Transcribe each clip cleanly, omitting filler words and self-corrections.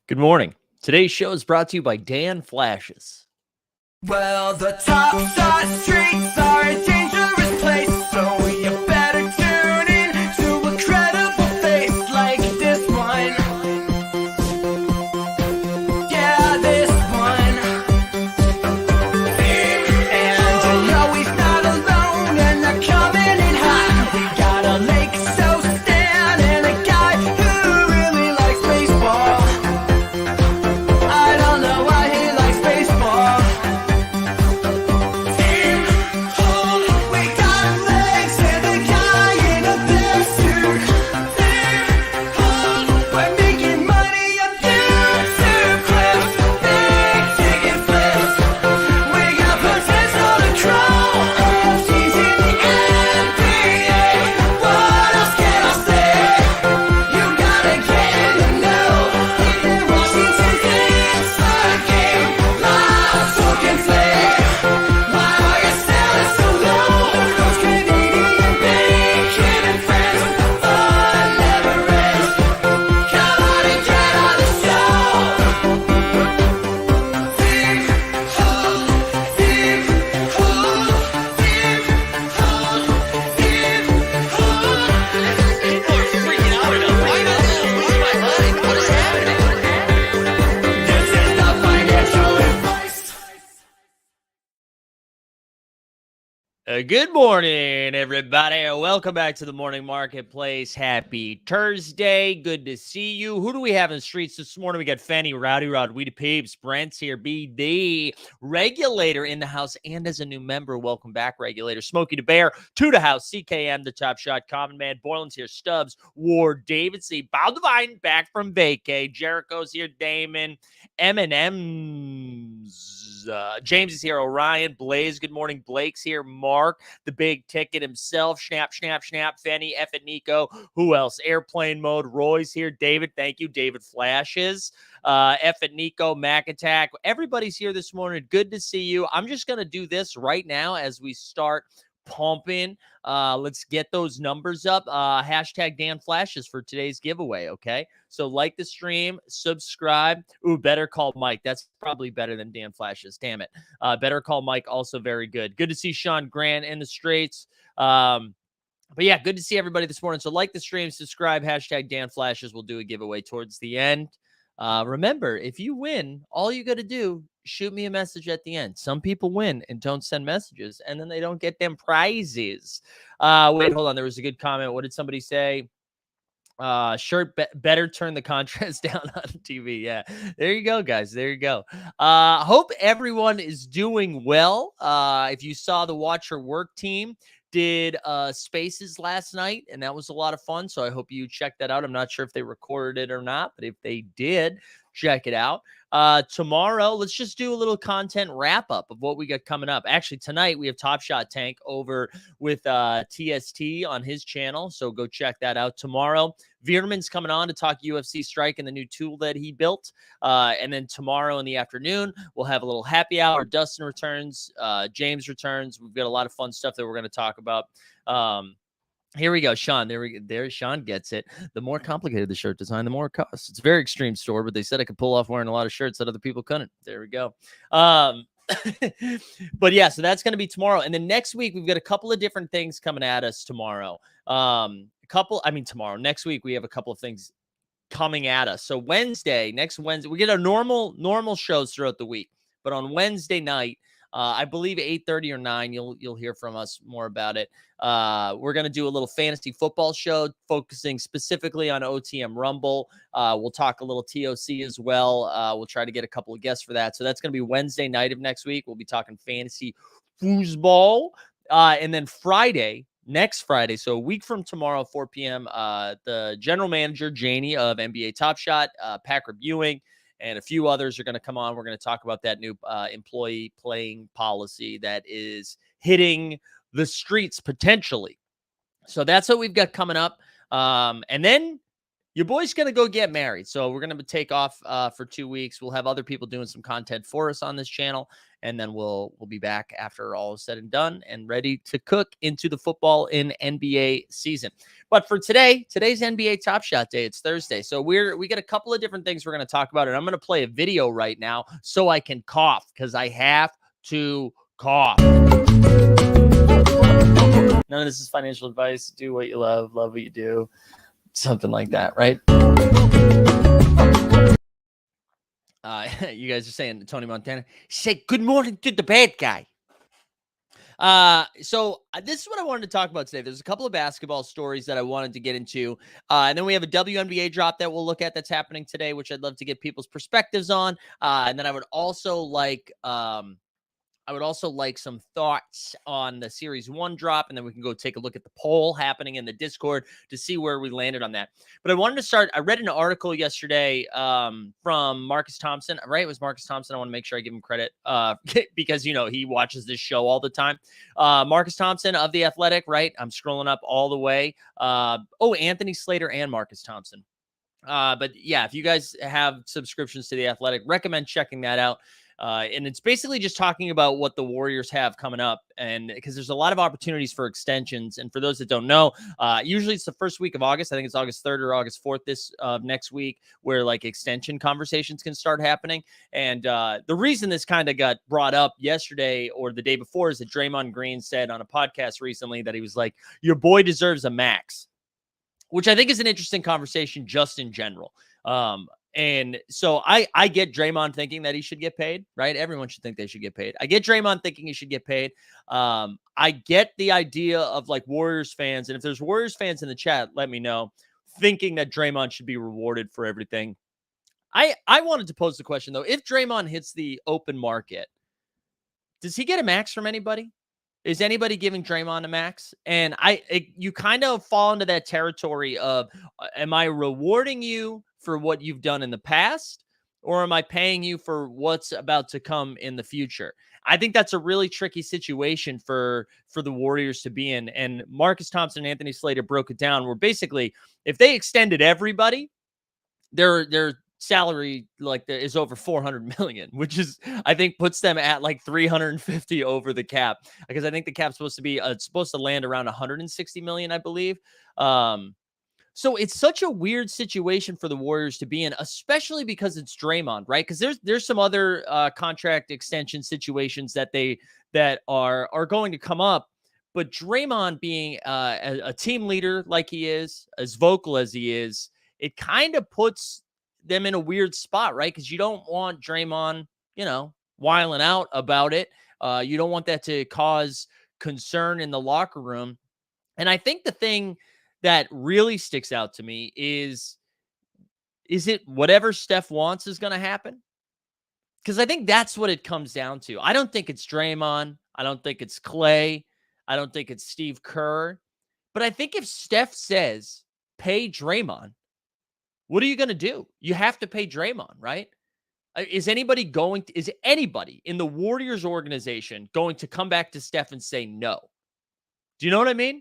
Good morning. Today's show is brought to you by Dan Flashes. Well, the top side streets are a dangerous place, so you better tune in to a credible face like this one. Yeah, this one. And you know he's not alone, and they're coming in hot. We got a Lake so Stan and a guy who really likes baseball. I don't know why he likes baseball. We got legs and a guy in a bear suit. We're making money on YouTube clips, big ticket flips. We got potential to grow. AFC's in the NBA. What else can I say? You gotta get in the know. Even Washington's inside game. Live talking fake. Why are you selling so low? Those Canadian bacon and friends. Fun never ends. Come on and get on the show. Deep hole, deep hole, deep hole, deep hole. Freaking out enough. Why not? Lose my mind. What is happening? This is not financial advice. Good morning, everybody. Welcome back to the Morning Marketplace. Happy Thursday. Good to see you. Who do we have in the streets this morning? We got Fanny, Rowdy Rod, Weedy Peeps, Brent's here, BD, Regulator in the house, and as a new member, welcome back, Regulator. Smokey the Bear, to the house, CKM, the Top Shot, Common Man, Boylan's here, Stubbs, Ward, David C, Bow Divine, back from vacay, Jericho's here, Damon, M&M's. James is here. Orion, Blaze. Good morning. Blake's here. Mark, the big ticket himself. Snap, snap, snap. Fenny, F and Nico. Who else? Airplane mode. Roy's here. David, thank you. David Flashes. F and Nico, Mac Attack. Everybody's here this morning. Good to see you. I'm just going to do this right now as we start pumping. Let's get those numbers up. Hashtag Dan Flashes for today's giveaway. Okay. So like the stream, subscribe. Ooh, Better Call Mike. That's probably better than Dan Flashes. Damn it. Better Call Mike. Also very good. Good to see Sean Grant in the streets. But yeah, good to see everybody this morning. So like the stream, subscribe, hashtag Dan Flashes. We'll do a giveaway towards the end. Remember, if you win, all you got to do, shoot me a message at the end. Some people win and don't send messages, and then they don't get them prizes. Wait, hold on. There was a good comment. What did somebody say? Shirt better turn the contrast down on TV. Yeah, there you go, guys. There you go. Hope everyone is doing well. If you saw the Watch Your Work team did Spaces last night, and that was a lot of fun. So I hope you check that out. I'm not sure if they recorded it or not, but if they did, check it out. Tomorrow, let's just do a little content wrap up of what we got coming up. Actually, tonight we have Top Shot Tank over with TST on his channel. So go check that out tomorrow. Veerman's coming on to talk UFC Strike and the new tool that he built. And then tomorrow in the afternoon, we'll have a little happy hour. Dustin returns. James returns. We've got a lot of fun stuff that we're going to talk about. Here we go, Sean. There, Sean gets it. The more complicated the shirt design, the more it costs. It's a very extreme store, but they said I could pull off wearing a lot of shirts that other people couldn't. There we go. But yeah, so that's going to be tomorrow. And then next week, we've got a couple of different things coming at us tomorrow. Tomorrow. Next week, we have a couple of things coming at us. So next Wednesday, we get our normal shows throughout the week. But on Wednesday night, I believe 8:30 or 9, you'll hear from us more about it. We're going to do a little fantasy football show focusing specifically on OTM Rumble. We'll talk a little TOC as well. We'll try to get a couple of guests for that. So that's going to be Wednesday night of next week. We'll be talking fantasy foosball. And then next Friday, so a week from tomorrow, 4 p.m., the general manager, Janie of NBA Top Shot, Pack Reviewing, and a few others are going to come on. We're going to talk about that new employee playing policy that is hitting the streets potentially. So that's what we've got coming up. And then your boy's going to go get married. So we're going to take off for 2 weeks. We'll have other people doing some content for us on this channel. And then we'll be back after all is said and done and ready to cook into the football in NBA season. But for today's NBA Top Shot Day. It's Thursday. So we got a couple of different things we're going to talk about. And I'm going to play a video right now so I can cough because I have to cough. None of this is financial advice. Do what you love what you do. Something like that, right? You guys are saying Tony Montana, say good morning to the bad guy. So this is what I wanted to talk about today. There's a couple of basketball stories that I wanted to get into. And then we have a WNBA drop that we'll look at that's happening today, which I'd love to get people's perspectives on. And then I would also like some thoughts on the Series 1 drop, and then we can go take a look at the poll happening in the Discord to see where we landed on that. But I wanted to start. I read an article yesterday from Marcus Thompson. Right? It was Marcus Thompson. I want to make sure I give him credit because, he watches this show all the time. Marcus Thompson of The Athletic, right? I'm scrolling up all the way. Anthony Slater and Marcus Thompson. But yeah, if you guys have subscriptions to The Athletic, recommend checking that out. And it's basically just talking about what the Warriors have coming up. And because there's a lot of opportunities for extensions. And for those that don't know, usually it's the first week of August. I think it's August 3rd or August 4th next week where like extension conversations can start happening. And the reason this kind of got brought up yesterday or the day before is that Draymond Green said on a podcast recently that he was like, your boy deserves a max, which I think is an interesting conversation just in general. And so I get Draymond thinking that he should get paid, right? Everyone should think they should get paid. I get Draymond thinking he should get paid. I get the idea of like Warriors fans. And if there's Warriors fans in the chat, let me know, thinking that Draymond should be rewarded for everything. I wanted to pose the question, though. If Draymond hits the open market, does he get a max from anybody? Is anybody giving Draymond a max? And you kind of fall into that territory of, am I rewarding you for what you've done in the past, or am I paying you for what's about to come in the future? I think that's a really tricky situation for the Warriors to be in. And Marcus Thompson and Anthony Slater broke it down where basically if they extended everybody, their salary is over 400 million, which is, I think, puts them at like 350 over the cap, because I think the cap's supposed to land around 160 million, I believe. So it's such a weird situation for the Warriors to be in, especially because it's Draymond, right? Because there's some other contract extension situations that are going to come up, but Draymond being a team leader like he is, as vocal as he is, it kind of puts them in a weird spot, right? Because you don't want Draymond, wiling out about it. You don't want that to cause concern in the locker room. And I think the thing that really sticks out to me is it whatever Steph wants is going to happen? Because I think that's what it comes down to. I don't think it's Draymond. I don't think it's Clay. I don't think it's Steve Kerr. But I think if Steph says, pay Draymond, what are you going to do? You have to pay Draymond, right? Is anybody in the Warriors organization going to come back to Steph and say no? Do you know what I mean?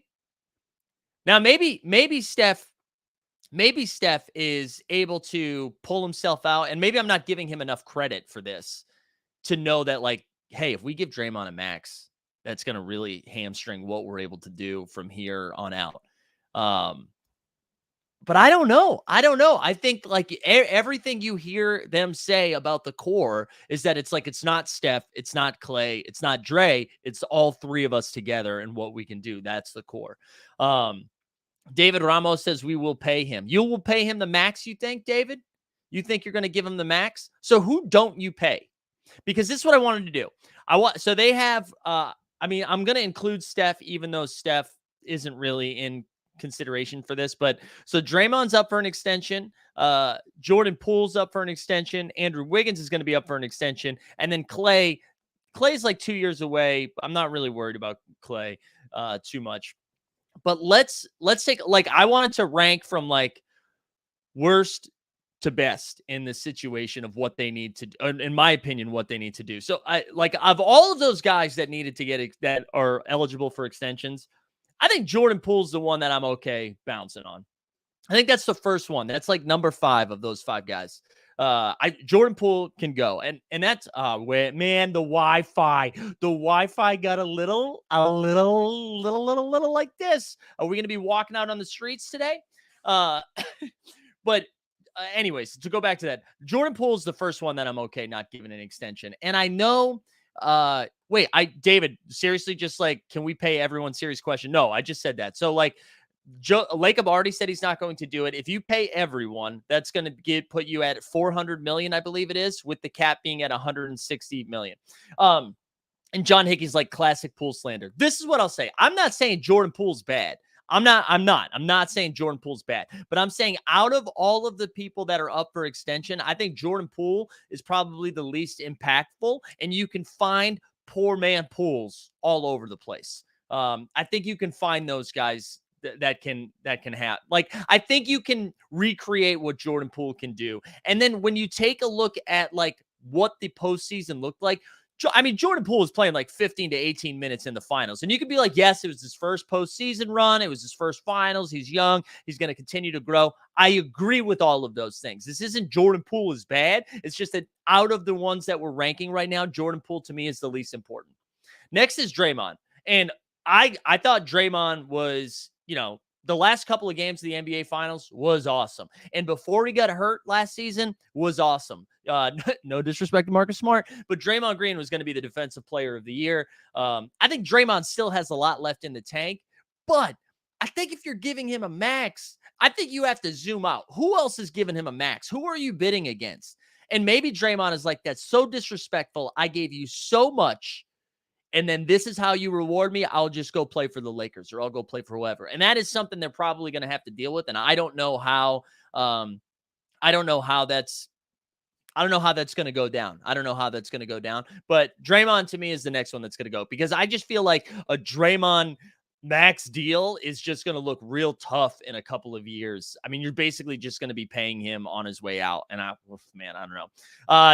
Now, maybe Steph is able to pull himself out, and maybe I'm not giving him enough credit for this to know that, like, hey, if we give Draymond a max, that's going to really hamstring what we're able to do from here on out. But I don't know. I think like everything you hear them say about the core is that it's not Steph, it's not Clay, it's not Dre, it's all three of us together and what we can do. That's the core. David Ramos says we will pay him. You will pay him the max, you think, David? You think you're going to give him the max? So who don't you pay? Because this is what I wanted to do. So they have, I'm going to include Steph, even though Steph isn't really in consideration for this. But so Draymond's up for an extension. Jordan Poole's up for an extension. Andrew Wiggins is going to be up for an extension. And then Clay's like 2 years away. I'm not really worried about Clay too much. But let's take, like, I wanted to rank from like worst to best in the situation of what they need to, in my opinion, what they need to do. So of all of those guys that needed to that are eligible for extensions, I think Jordan Poole's the one that I'm okay bouncing on. I think that's the first one. That's like number 5 of those 5 guys. Jordan Poole can go, and that's man, the Wi-Fi got a little like this. Are we gonna be walking out on the streets today? Uh, but anyways, to go back to that, Jordan Poole is the first one that I'm okay not giving an extension, and I know. David, seriously, just like, can we pay everyone? Serious question. No, I just said that. So like, Lacob already said he's not going to do it. If you pay everyone, that's going to put you at 400 million, I believe it is, with the cap being at 160 million. And John Hickey's like classic Poole slander. This is what I'll say. I'm not saying Jordan Poole's bad. I'm not saying Jordan Poole's bad, but I'm saying out of all of the people that are up for extension, I think Jordan Poole is probably the least impactful, and you can find poor man Pools all over the place. I think you can find those guys that can have, like, I think you can recreate what Jordan Poole can do. And then when you take a look at like what the postseason looked like, I mean, Jordan Poole was playing like 15 to 18 minutes in the finals. And you could be like, yes, it was his first postseason run. It was his first finals. He's young. He's going to continue to grow. I agree with all of those things. This isn't Jordan Poole is bad. It's just that out of the ones that we're ranking right now, Jordan Poole to me is the least important. Next is Draymond. And I thought Draymond was, the last couple of games of the NBA Finals was awesome. And before he got hurt last season was awesome. No disrespect to Marcus Smart, but Draymond Green was going to be the defensive player of the year. I think Draymond still has a lot left in the tank, but I think if you're giving him a max, I think you have to zoom out. Who else is giving him a max? Who are you bidding against? And maybe Draymond is like, that's so disrespectful. I gave you so much, and then this is how you reward me. I'll just go play for the Lakers, or I'll go play for whoever. And that is something they're probably going to have to deal with. And I don't know how that's going to go down. But Draymond to me is the next one that's going to go, because I just feel like a Draymond max deal is just going to look real tough in a couple of years. I mean, you're basically just going to be paying him on his way out. And I don't know.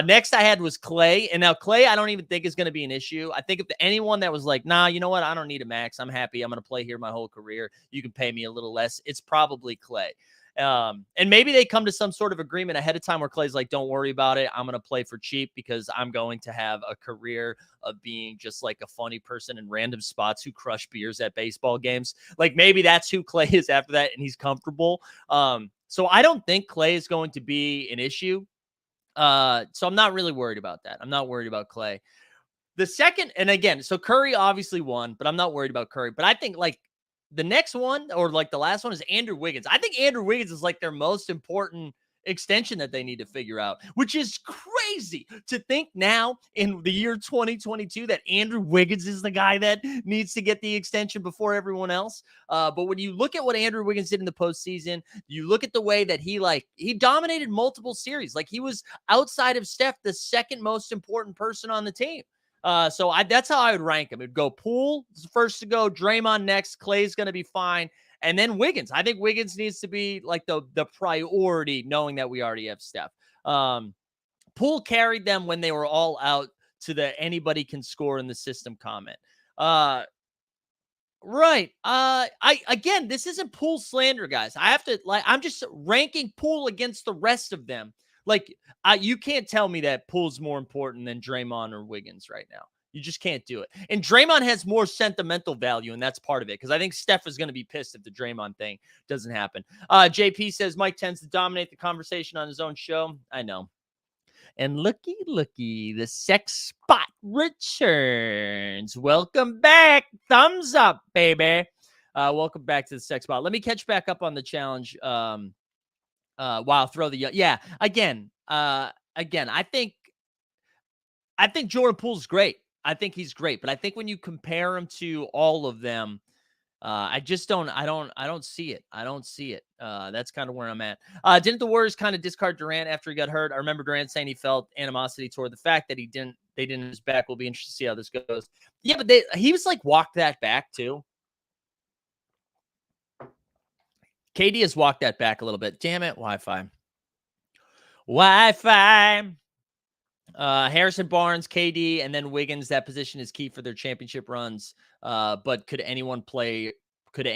Next I had was Clay. And now Clay, I don't even think is going to be an issue. I think if anyone that was like, nah, you know what? I don't need a max. I'm happy. I'm going to play here my whole career. You can pay me a little less. It's probably Clay. And maybe they come to some sort of agreement ahead of time where Clay's like, don't worry about it. I'm going to play for cheap because I'm going to have a career of being just like a funny person in random spots who crush beers at baseball games. Like, maybe that's who Clay is after that, and he's comfortable. So I don't think Clay is going to be an issue. So I'm not really worried about that. I'm not worried about Clay. The second, and again, so Curry obviously won, but I'm not worried about Curry. But I think like the next one, or like the last one, is Andrew Wiggins. I think Andrew Wiggins is like their most important extension that they need to figure out, which is crazy to think now in the year 2022 that Andrew Wiggins is the guy that needs to get the extension before everyone else. But when you look at what Andrew Wiggins did in the postseason, you look at the way that he dominated multiple series. Like, he was, outside of Steph, the second most important person on the team. So that's how I would rank him. It'd go Poole first to go, Draymond next, Clay's going to be fine, and then Wiggins. I think Wiggins needs to be like the priority, knowing that we already have Steph. Poole carried them when they were all out to the anybody can score in the system comment. Right. Again, this isn't Poole slander, guys. I'm just ranking Poole against the rest of them. Like, you can't tell me that Poole's more important than Draymond or Wiggins right now. You just can't do it. And Draymond has more sentimental value, and that's part of it, because I think Steph is going to be pissed if the Draymond thing doesn't happen. JP says Mike tends to dominate the conversation on his own show. I know. And looky, the sex spot returns. Welcome back. Thumbs up, baby. Welcome back to the sex spot. Let me catch back up on the challenge. While throw the again. I think Jordan Poole's great. I think he's great, but I think when you compare him to all of them, I don't see it. That's kind of where I'm at. Didn't the Warriors kind of discard Durant after he got hurt? I remember Durant saying he felt animosity toward the fact that they didn't his back. We'll be interested to see how this goes. Yeah, but he was like walked that back too. KD has walked that back a little bit. Damn it, Wi-Fi. Harrison Barnes, KD, and then Wiggins. That position is key for their championship runs. But could anyone play? Could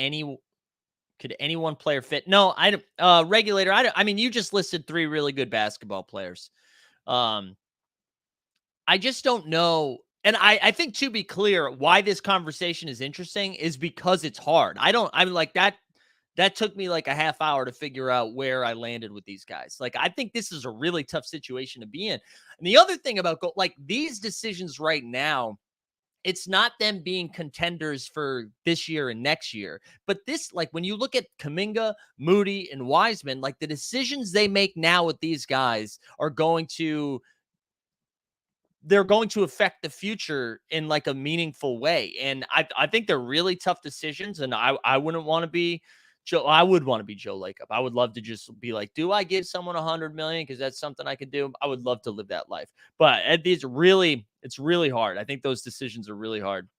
Could any one player fit? No, I don't. Regulator. I mean, you just listed 3 really good basketball players. Um, I just don't know. And I think, to be clear, why this conversation is interesting is because it's hard. I'm like that. That took me like a half hour to figure out where I landed with these guys. Like, I think this is a really tough situation to be in. And the other thing about like these decisions right now, it's not them being contenders for this year and next year. But this, like, when you look at Kuminga, Moody, and Wiseman, like the decisions they make now with these guys are going to affect the future in like a meaningful way. And I think they're really tough decisions. And I wouldn't want to be Joe. I would want to be Joe Lacob. I would love to just be like, do I give someone 100 million? Because that's something I could do. I would love to live that life. But it's really hard. I think those decisions are really hard.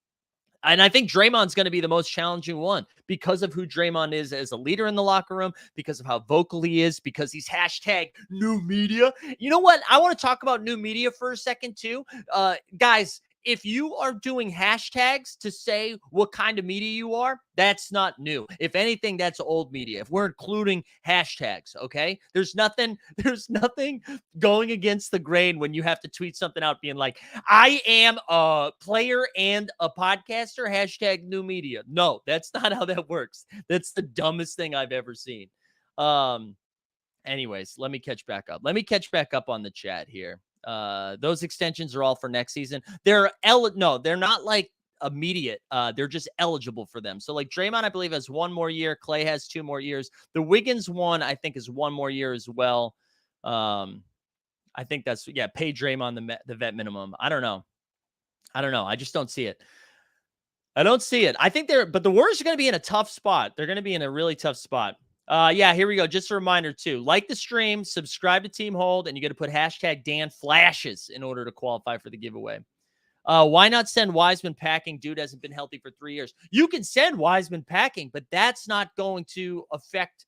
And I think Draymond's going to be the most challenging one because of who Draymond is as a leader in the locker room, because of how vocal he is, because he's hashtag new media. You know what? I want to talk about new media for a second too. Guys, if you are doing hashtags to say what kind of media you are, that's not new. If anything, that's old media. If we're including hashtags, okay? There's nothing going against the grain when you have to tweet something out being like, I am a player and a podcaster, hashtag new media. No, that's not how that works. That's the dumbest thing I've ever seen. Anyways, let me catch back up. Let me catch back up on the chat here. Those extensions are all for next season. They're not like immediate. They're just eligible for them. So like Draymond, I believe, has 1 more year. Clay has 2 more years. The Wiggins one, I think, is 1 more year as well. I think that's, pay Draymond the vet minimum. I don't know. I just don't see it. I don't see it. I think but the Warriors are going to be in a tough spot. They're going to be in a really tough spot. Here we go. Just a reminder too, like the stream, subscribe to Team Hold, and you got to put hashtag Dan Flashes in order to qualify for the giveaway. Why not send Wiseman packing? Dude hasn't been healthy for 3 years. You can send Wiseman packing, but that's not going to affect,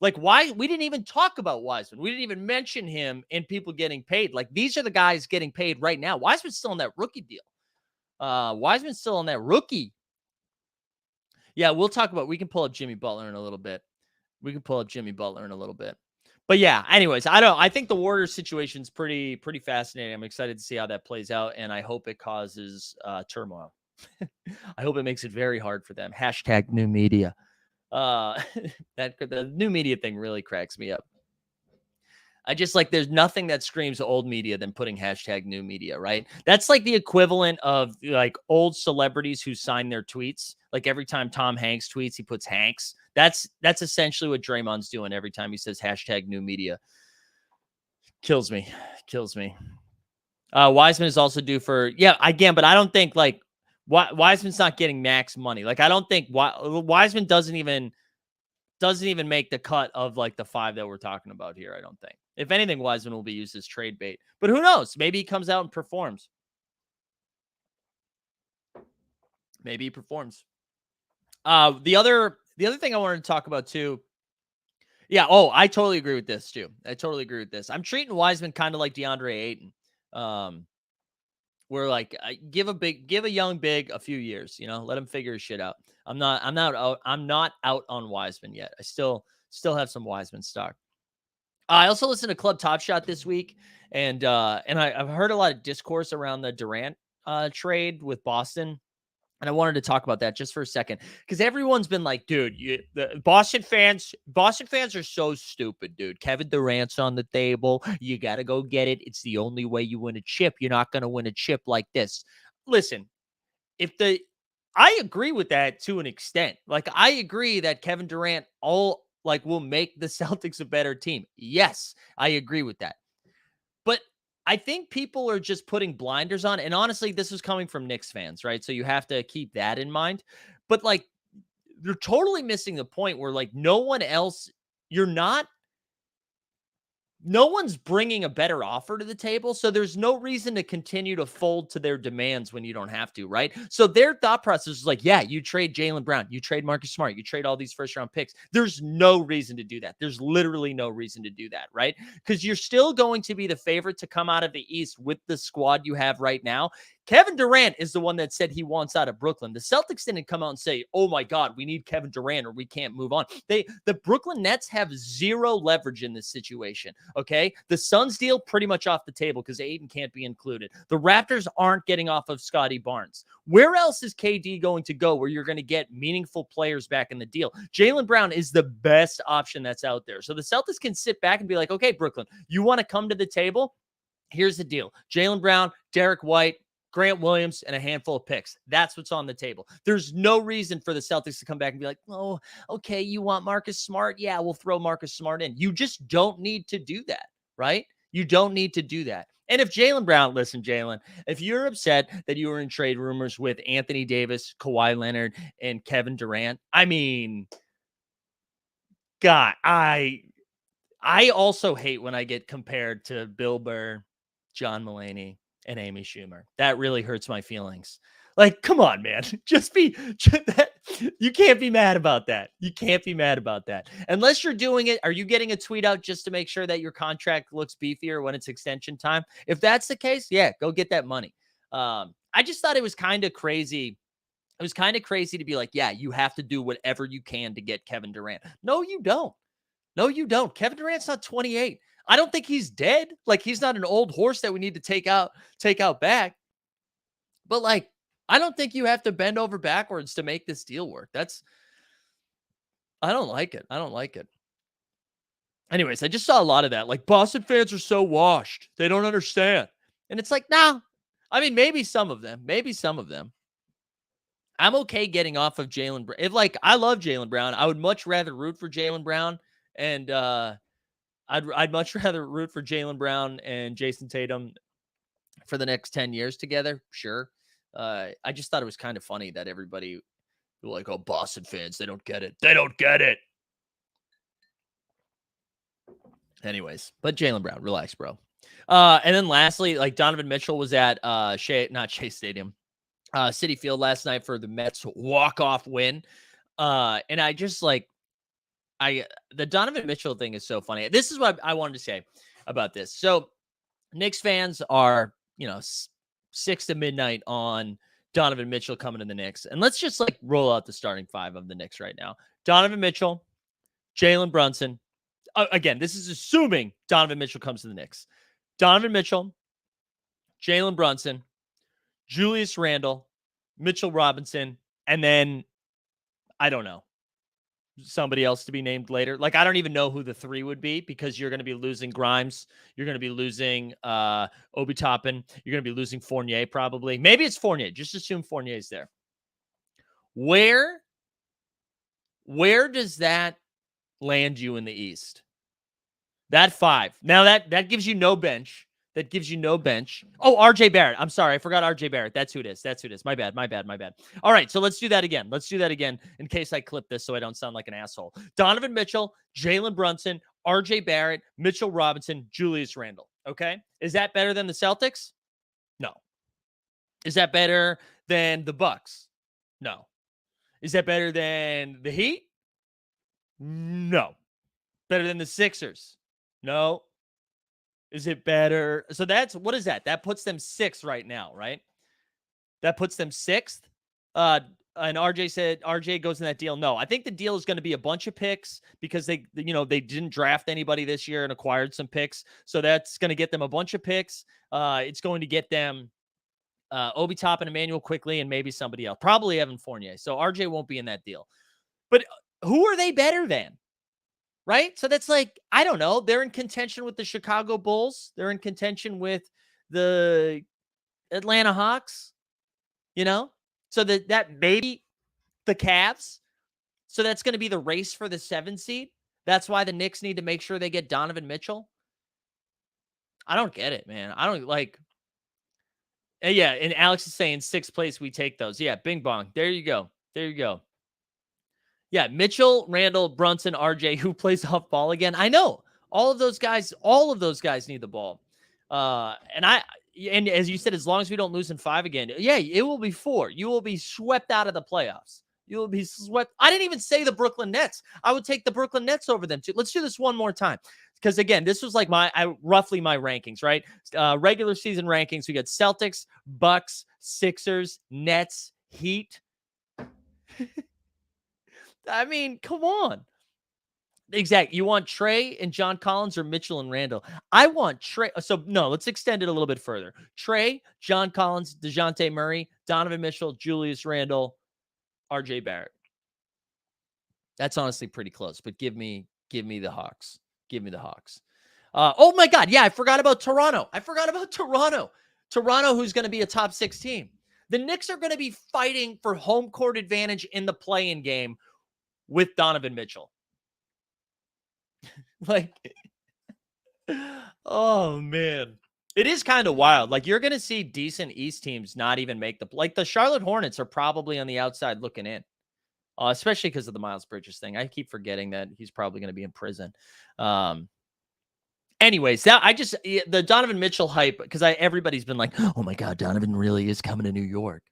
like, why we didn't even talk about Wiseman. We didn't even mention him and people getting paid. Like, these are the guys getting paid right now. Wiseman's still in that rookie deal. Wiseman's still on that rookie. Yeah, we can pull up Jimmy Butler in a little bit. But yeah, anyways, I think the Warriors situation is pretty fascinating. I'm excited to see how that plays out, and I hope it causes turmoil. I hope it makes it very hard for them. Hashtag new media. The new media thing really cracks me up. I just like, there's nothing that screams old media than putting hashtag new media, right? That's like the equivalent of like old celebrities who sign their tweets. Like every time Tom Hanks tweets, he puts Hanks. That's essentially what Draymond's doing every time he says hashtag new media. Kills me. Wiseman is also due for, again, but I don't think like Wiseman's not getting max money. Like, I don't think Wiseman doesn't even make the cut of like the 5 that we're talking about here. I don't think. If anything, Wiseman will be used as trade bait, but who knows? Maybe he comes out and performs. The other thing I wanted to talk about too. Yeah. Oh, I totally agree with this too. I'm treating Wiseman kind of like DeAndre Ayton. Where like give a young big a few years, let him figure his shit out. I'm not out on Wiseman yet. I still have some Wiseman stock. I also listened to Club Top Shot this week, and I've heard a lot of discourse around the Durant trade with Boston. And I wanted to talk about that just for a second, because everyone's been like, dude, the Boston fans are so stupid, dude. Kevin Durant's on the table. You got to go get it. It's the only way you win a chip. You're not going to win a chip like this. Listen, I agree with that to an extent. Like, I agree that Kevin Durant will make the Celtics a better team. Yes, I agree with that. But I think people are just putting blinders on. And honestly, this is coming from Knicks fans, right? So you have to keep that in mind. But like, they're totally missing the point where like no one's bringing a better offer to the table. So there's no reason to continue to fold to their demands when you don't have to, right? So their thought process is like, yeah, you trade Jaylen Brown, you trade Marcus Smart, you trade all these first round picks. There's no reason to do that. There's literally no reason to do that, right? Because you're still going to be the favorite to come out of the East with the squad you have right now. Kevin Durant is the one that said he wants out of Brooklyn. The Celtics didn't come out and say, "Oh my God, we need Kevin Durant or we can't move on." The Brooklyn Nets have zero leverage in this situation. Okay, the Suns deal pretty much off the table because Aiden can't be included. The Raptors aren't getting off of Scotty Barnes. Where else is KD going to go where you're going to get meaningful players back in the deal? Jaylen Brown is the best option that's out there. So the Celtics can sit back and be like, "Okay, Brooklyn, you want to come to the table? Here's the deal: Jaylen Brown, Derek White, Grant Williams, and a handful of picks. That's what's on the table." There's no reason for the Celtics to come back and be like, "Oh, okay, you want Marcus Smart? Yeah, we'll throw Marcus Smart in." You just don't need to do that, right? You don't need to do that. And if Jaylen Brown, listen, Jaylen, if you're upset that you were in trade rumors with Anthony Davis, Kawhi Leonard, and Kevin Durant, I mean, God, I also hate when I get compared to Bill Burr, John Mulaney, and Amy Schumer. That really hurts my feelings. Like, come on, man. You can't be mad about that. You can't be mad about that. Unless you're doing it, are you getting a tweet out just to make sure that your contract looks beefier when it's extension time? If that's the case, yeah, go get that money. I just thought it was kind of crazy. It was kind of crazy to be like, yeah, you have to do whatever you can to get Kevin Durant. No, you don't. No, you don't. Kevin Durant's not 28. I don't think he's dead. Like, he's not an old horse that we need to take out back. But like, I don't think you have to bend over backwards to make this deal work. I don't like it. I don't like it. Anyways, I just saw a lot of that. Like, Boston fans are so washed. They don't understand. And it's like, nah. I mean, maybe some of them. I'm okay getting off of Jaylen Brown. I love Jaylen Brown. I would much rather root for Jaylen Brown and I'd much rather root for Jaylen Brown and Jason Tatum for the next 10 years together. Sure. I just thought it was kind of funny that everybody was like, "Oh, Boston fans, they don't get it. They don't get it." Anyways, but Jaylen Brown, relax, bro. And then lastly, like, Donovan Mitchell was at not Shea Stadium, Citi Field last night for the Mets walk-off win. And I just like, the Donovan Mitchell thing is so funny. This is what I wanted to say about this. So Knicks fans are, 6 to midnight on Donovan Mitchell coming to the Knicks. And let's just like roll out the starting five of the Knicks right now. Donovan Mitchell, Jalen Brunson. Again, this is assuming Donovan Mitchell comes to the Knicks. Donovan Mitchell, Jalen Brunson, Julius Randle, Mitchell Robinson, and then I don't know, somebody else to be named later. Like, I don't even know who the three would be because you're going to be losing Grimes. You're going to be losing Obi Toppin. You're going to be losing Fournier probably. Maybe it's Fournier. Just assume Fournier's there. Where does that land you in the East? That five. Now that gives you no bench. That gives you no bench. Oh, RJ Barrett. I'm sorry. I forgot RJ Barrett. That's who it is. My bad. All right. So let's do that again. In case I clip this so I don't sound like an asshole. Donovan Mitchell, Jalen Brunson, RJ Barrett, Mitchell Robinson, Julius Randle. Okay. Is that better than the Celtics? No. Is that better than the Bucks? No. Is that better than the Heat? No. Better than the Sixers? No. Is it better? So what is that? That puts them 6th right now, right? That puts them 6th. And RJ said RJ goes in that deal. No, I think the deal is going to be a bunch of picks because they didn't draft anybody this year and acquired some picks. So that's going to get them a bunch of picks. It's going to get them Obi Toppin, Emmanuel Quickly, and maybe somebody else. Probably Evan Fournier. So RJ won't be in that deal. But who are they better than? Right? So that's like, I don't know. They're in contention with the Chicago Bulls. They're in contention with the Atlanta Hawks, So that maybe the Cavs. So that's going to be the race for the 7 seed. That's why the Knicks need to make sure they get Donovan Mitchell. I don't get it, man. I don't like. Yeah, and Alex is saying 6th place, we take those. Yeah, bing bong. There you go. Yeah, Mitchell, Randall, Brunson, RJ, who plays off ball again. I know all of those guys need the ball. And as you said, as long as we don't lose in 5 again, yeah, it will be 4. You will be swept out of the playoffs. You'll be swept. I didn't even say the Brooklyn Nets. I would take the Brooklyn Nets over them too. Let's do this one more time. Because again, this was like roughly my rankings, right? Regular season rankings. We got Celtics, Bucks, Sixers, Nets, Heat. I mean, come on. Exactly. You want Trey and John Collins or Mitchell and Randall? I want Trey. So, no, let's extend it a little bit further. Trey, John Collins, DeJounte Murray, Donovan Mitchell, Julius Randle, RJ Barrett. That's honestly pretty close, but give me the Hawks. Give me the Hawks. Oh my God. Yeah, I forgot about Toronto. Toronto, who's going to be a top 6 team. The Knicks are going to be fighting for home court advantage in the play-in game with Donovan Mitchell. Like, oh man. It is kind of wild. Like, you're going to see decent East teams not even make the Charlotte Hornets are probably on the outside looking in. Especially because of the Miles Bridges thing. I keep forgetting that he's probably going to be in prison. Anyways, the Donovan Mitchell hype, because everybody's been like, oh my God, Donovan really is coming to New York.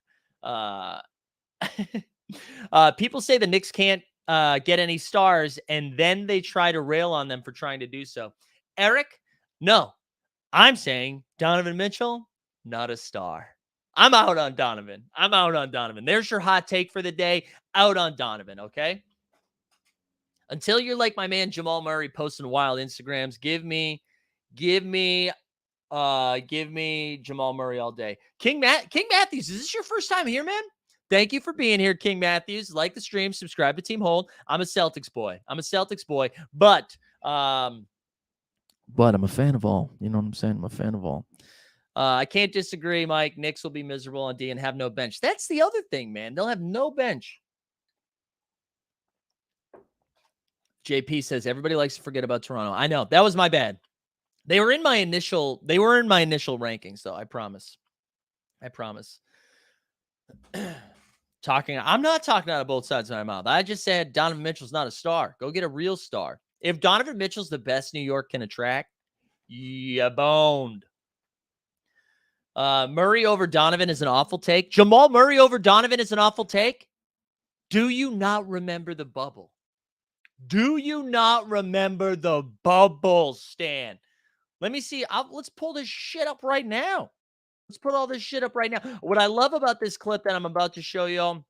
People say the Knicks can't get any stars, and then they try to rail on them for trying to do so. Eric, no. I'm saying Donovan Mitchell, not a star. I'm out on Donovan. There's your hot take for the day. Out on Donovan, okay? Until you're like my man Jamal Murray posting wild Instagrams, give me Jamal Murray all day. King Matthews, is this your first time here, man? Thank you for being here, King Matthews. Like the stream, subscribe to Team Hold. I'm a Celtics boy, but I'm a fan of all. You know what I'm saying? I'm a fan of all. I can't disagree, Mike. Knicks will be miserable on D and have no bench. That's the other thing, man. They'll have no bench. JP says everybody likes to forget about Toronto. I know. That was my bad. They were in my initial rankings, though. I promise. I'm not talking out of both sides of my mouth. I just said Donovan Mitchell's not a star. Go get a real star. If Donovan Mitchell's the best New York can attract, you boned. Murray over Donovan is an awful take. Jamal Murray over Donovan is an awful take. Do you not remember the bubble? Stan? Let me see. Let's pull this shit up right now. What I love about this clip that I'm about to show y'all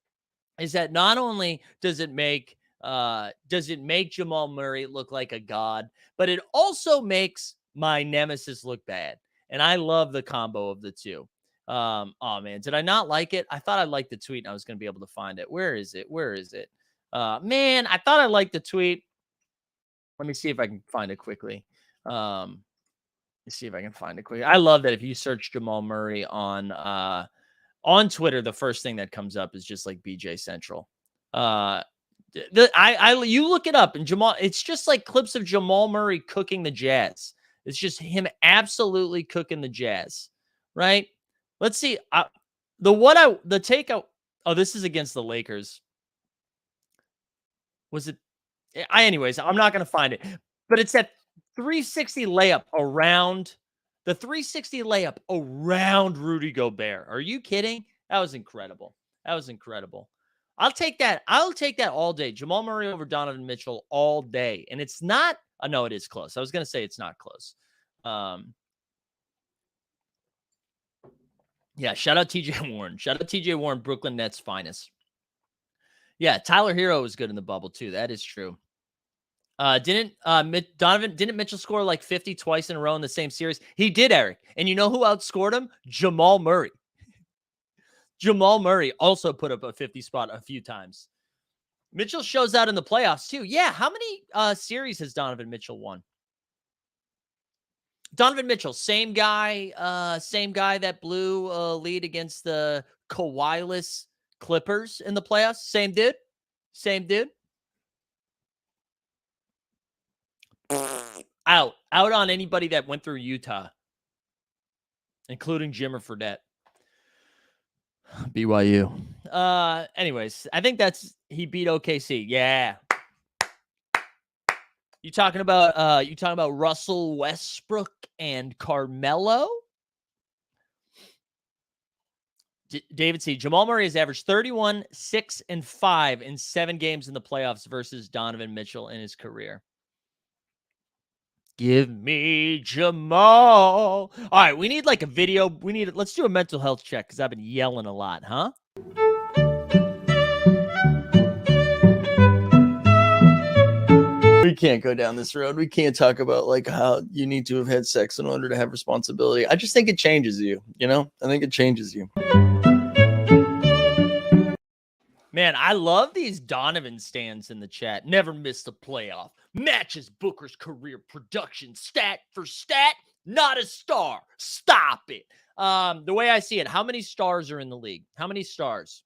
is that not only does it make Jamal Murray look like a god, but it also makes my nemesis look bad. And I love the combo of the two. Oh man, did I not like it? I thought I liked the tweet and I was going to be able to find it. Where is it? Man, I thought I liked the tweet. Let me see if I can find it quickly. I love that if you search Jamal Murray on Twitter, the first thing that comes up is just like BJ Central. You look it up and Jamal, it's just like clips of Jamal Murray cooking the Jazz. It's just him absolutely cooking the Jazz, right? Let's see. This is against the Lakers. Was it? Anyways, I'm not going to find it, but it's that 360 layup around Rudy Gobert. Are you kidding? That was incredible. I'll take that all day. Jamal Murray over Donovan Mitchell all day. And it's not, no, it is close. I was going to say it's not close. Yeah, shout out TJ Warren. Brooklyn Nets finest. Yeah, Tyler Hero was good in the bubble too. That is true. Didn't Mitchell score like 50 twice in a row in the same series? He did, Eric. And you know who outscored him? Jamal Murray. Jamal Murray also put up a 50 spot a few times. Mitchell shows out in the playoffs too. Yeah, how many series has Donovan Mitchell won? Donovan Mitchell, same guy that blew a lead against the Kawhi-less Clippers in the playoffs. Same dude. Out on anybody that went through Utah, including Jimmer Fredette. BYU. Anyways, I think he beat OKC. Yeah. You talking about Russell Westbrook and Carmelo? David C. Jamal Murray has averaged 31, 6, and 5 in 7 games in the playoffs versus Donovan Mitchell in his career. Give me Jamal. All right, we need like a video. Let's do a mental health check because I've been yelling a lot, huh? We can't go down this road. We can't talk about like how you need to have had sex in order to have responsibility. I just think it changes you, you know? I think it changes you. Man, I love these Donovan stands in the chat. Never missed a playoff. Matches Booker's career production stat for stat. Not a star. Stop it. The way I see it, how many stars are in the league? How many stars?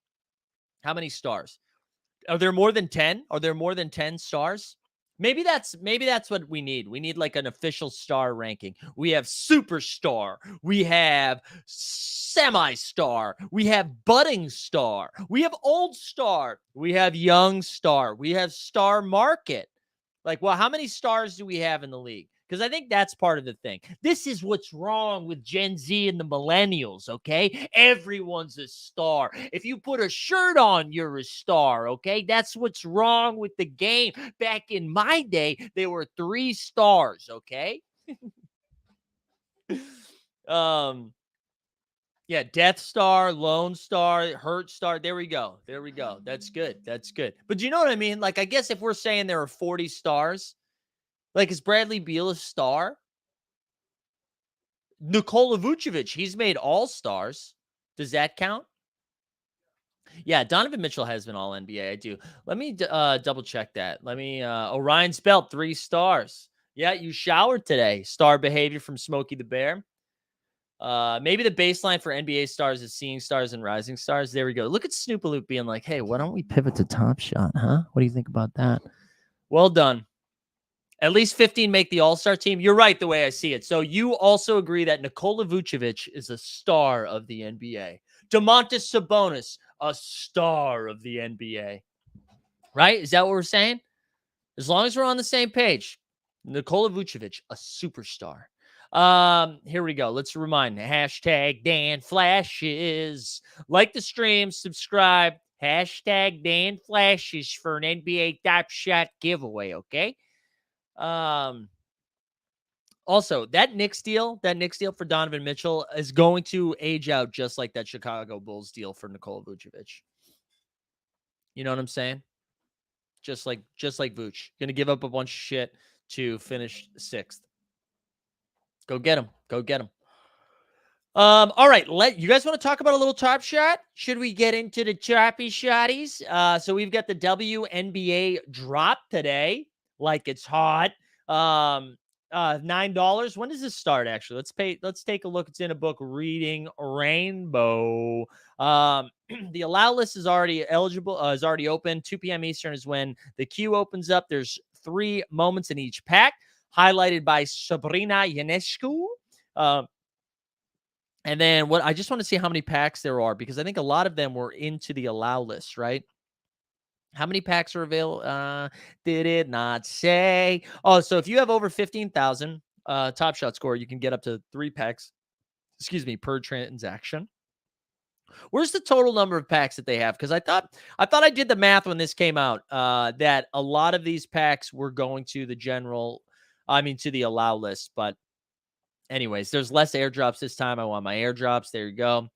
How many stars? Are there more than 10? Are there more than 10 stars? Maybe that's what we need. We need like an official star ranking. We have superstar. We have semi-star. We have budding star. We have old star. We have young star. We have star market. Like, well, how many stars do we have in the league? Because I think that's part of the thing. This is what's wrong with Gen Z and the millennials, okay? Everyone's a star. If you put a shirt on, you're a star, okay? That's what's wrong with the game. Back in my day, there were 3 stars, okay? Yeah, Death Star, Lone Star, Hurt Star. There we go. There we go. That's good. That's good. But do you know what I mean? Like, I guess if we're saying there are 40 stars, like, is Bradley Beal a star? Nikola Vucevic, he's made all-stars. Does that count? Yeah, Donovan Mitchell has been all NBA. I do. Let me double check that. Let me Orion's belt, 3 stars. Yeah, you showered today. Star behavior from Smokey the Bear. Maybe the baseline for NBA stars is seeing stars and rising stars. There we go. Look at Snoopaloop being like, hey, why don't we pivot to Top Shot, huh? What do you think about that? Well done. At least 15 make the All-Star team. You're right the way I see it. So you also agree that Nikola Vucevic is a star of the NBA. Domantas Sabonis, a star of the NBA. Right? Is that what we're saying? As long as we're on the same page. Nikola Vucevic, a superstar. Here we go. Let's remind hashtag Dan Flashes. Like the stream, subscribe. Hashtag Dan Flashes for an NBA Top Shot giveaway, okay? Also, that Knicks deal for Donovan Mitchell is going to age out just like that Chicago Bulls deal for Nikola Vucevic. You know what I'm saying? Just like Vuce. Gonna give up a bunch of shit to finish 6th. Go get him. Go get him. All right. You guys want to talk about a little Top Shot? Should we get into the choppy shotties? So we've got the WNBA drop today. Like it's hot. $9. When does this start? Actually, let's take a look. It's in a book, Reading Rainbow. The allow list is already eligible. Is already open. 2 p.m. Eastern is when the queue opens up. There's 3 moments in each pack, highlighted by Sabrina Ionescu. And then I just want to see how many packs there are because I think a lot of them were into the allow list, right? How many packs are available? Did it not say? Oh, so if you have over 15,000 Top Shot score, you can get up to 3 packs, per transaction. Where's the total number of packs that they have? Because I thought I did the math when this came out, that a lot of these packs were going to the to the allow list. But anyways, there's less airdrops this time. I want my airdrops. There you go.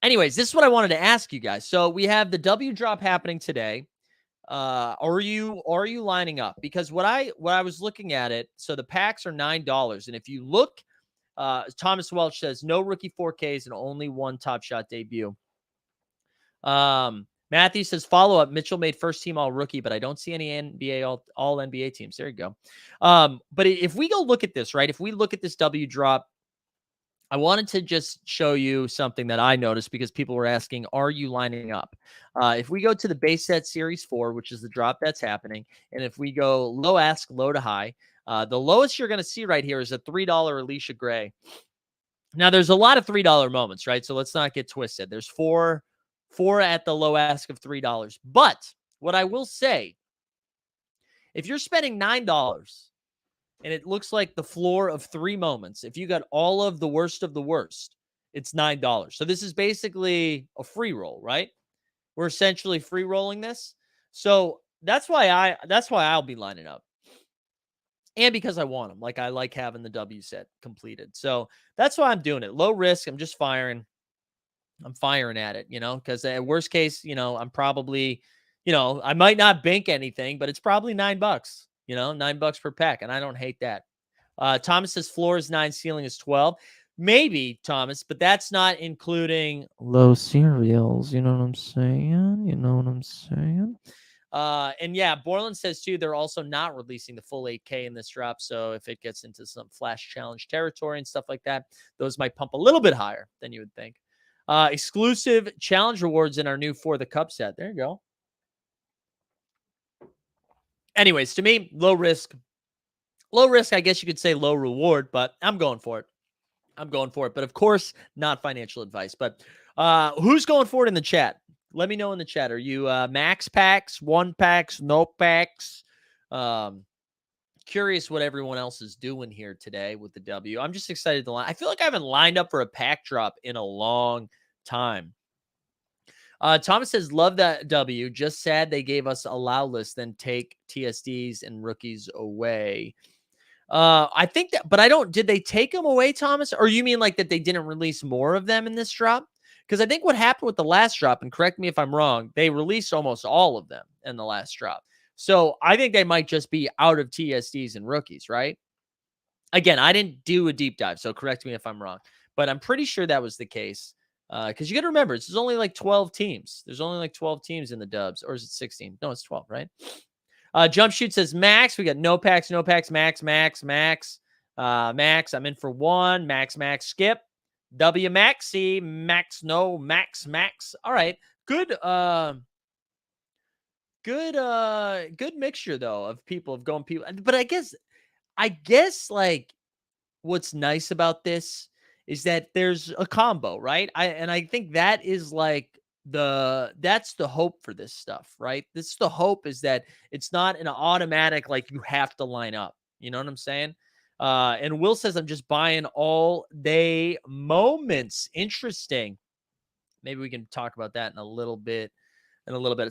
Anyways, this is what I wanted to ask you guys. So we have the W drop happening today. Are you lining up? Because when I was looking at it, so the packs are $9, and if you look, Thomas Welch says no rookie 4Ks and only 1 Top Shot debut. Matthew says follow up. Mitchell made first team all rookie, but I don't see any NBA all NBA teams. There you go. But if we go look at this, right? If we look at this W drop. I wanted to just show you something that I noticed because people were asking, are you lining up? If we go to the base set series 4, which is the drop that's happening, and if we go low ask, low to high, the lowest you're going to see right here is a $3 Alicia Gray. Now, there's a lot of $3 moments, right? So let's not get twisted. There's four at the low ask of $3. But what I will say, if you're spending $9, and it looks like the floor of 3 moments, if you got all of the worst, It's $9. So this is basically a free roll, right? We're essentially free rolling this. So that's why I'll be lining up. And because I want them. Like I like having the W set completed. So that's why I'm doing it. Low risk. I'm just firing. I'm firing at it, because at worst case, I'm probably, I might not bank anything, but it's probably $9, $9 per pack. And I don't hate that. Thomas says floor is 9, ceiling is 12. Maybe, Thomas, but that's not including low cereals. You know what I'm saying? And yeah, Borland says too, they're also not releasing the full 8K in this drop. So if it gets into some flash challenge territory and stuff like that, those might pump a little bit higher than you would think. Exclusive challenge rewards in our new For the Cup set. There you go. Anyways, to me, low risk. Low risk, I guess you could say low reward, but I'm going for it. But of course, not financial advice. But who's going for it in the chat? Let me know in the chat. Are you max packs, 1 packs, no packs? Curious what everyone else is doing here today with the W. I'm just excited to line. I feel like I haven't lined up for a pack drop in a long time. Thomas says, love that W. Just sad they gave us allow list, then take TSDs and rookies away. I think that, but I don't, did they take them away, Thomas? Or you mean like that they didn't release more of them in this drop? Because I think what happened with the last drop, and correct me if I'm wrong, they released almost all of them in the last drop. So I think they might just be out of TSDs and rookies, right? Again, I didn't do a deep dive, so correct me if I'm wrong. But I'm pretty sure that was the case. Because you got to remember, there's only like 12 teams. There's only like 12 teams in the dubs. Or is it 16? No, it's 12, right? Jump Shoot says max. We got no packs, max. Max, I'm in for 1. Max, skip. W Maxi, max, no, max. All right. Good mixture though of people of going people. But I guess like what's nice about this is that there's a combo, right? I think that is like that's the hope for this stuff, right? This the hope is that it's not an automatic like you have to line up. You know what I'm saying? And Will says I'm just buying all day moments. Interesting. Maybe we can talk about that in a little bit.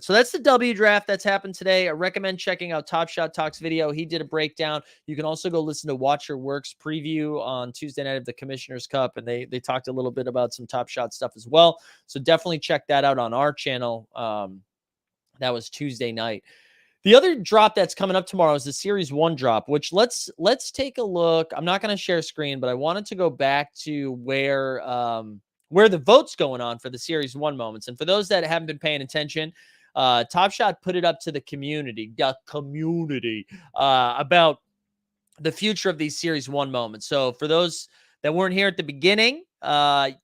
So that's the W draft that's happened today. I recommend checking out Top Shot Talk's video. He did a breakdown. You can also go listen to Watch Your Works preview on Tuesday night of the Commissioner's Cup, and they talked a little bit about some Top Shot stuff as well. So definitely check that out on our channel. That was Tuesday night. The other drop that's coming up tomorrow is the Series 1 drop, which let's take a look. I'm not going to share screen, but I wanted to go back to where the vote's going on for the Series 1 moments. And for those that haven't been paying attention, Top Shot put it up to the community about the future of these Series 1 moments. So for those that weren't here at the beginning, they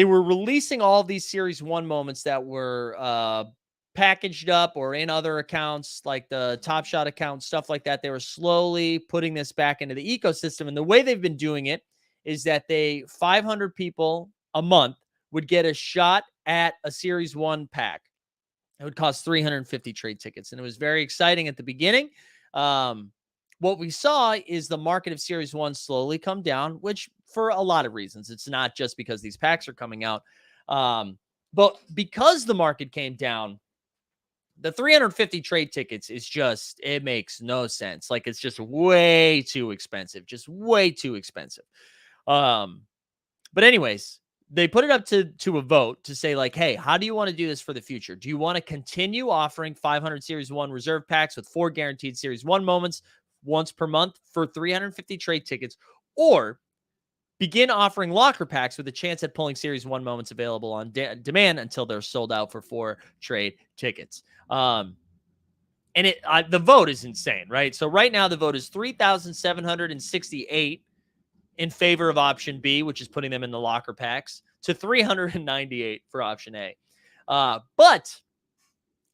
were releasing all these Series 1 moments that were packaged up or in other accounts like the Top Shot account, stuff like that. They were slowly putting this back into the ecosystem. And the way they've been doing it is that 500 people a month would get a shot at a Series 1 pack. It would cost 350 trade tickets. And it was very exciting at the beginning. What we saw is the market of Series 1 slowly come down, which for a lot of reasons. It's not just because these packs are coming out. But because the market came down, the 350 trade tickets is just, it makes no sense. Like it's just way too expensive, But anyways, they put it up to a vote to say like, hey, how do you want to do this for the future? Do you want to continue offering 500 Series 1 reserve packs with 4 guaranteed Series 1 moments once per month for 350 trade tickets, or begin offering locker packs with a chance at pulling Series 1 moments available on demand until they're sold out for 4 trade tickets? And the vote is insane, right? So right now the vote is 3,768 in favor of option B, which is putting them in the locker packs, to 398 for option A. But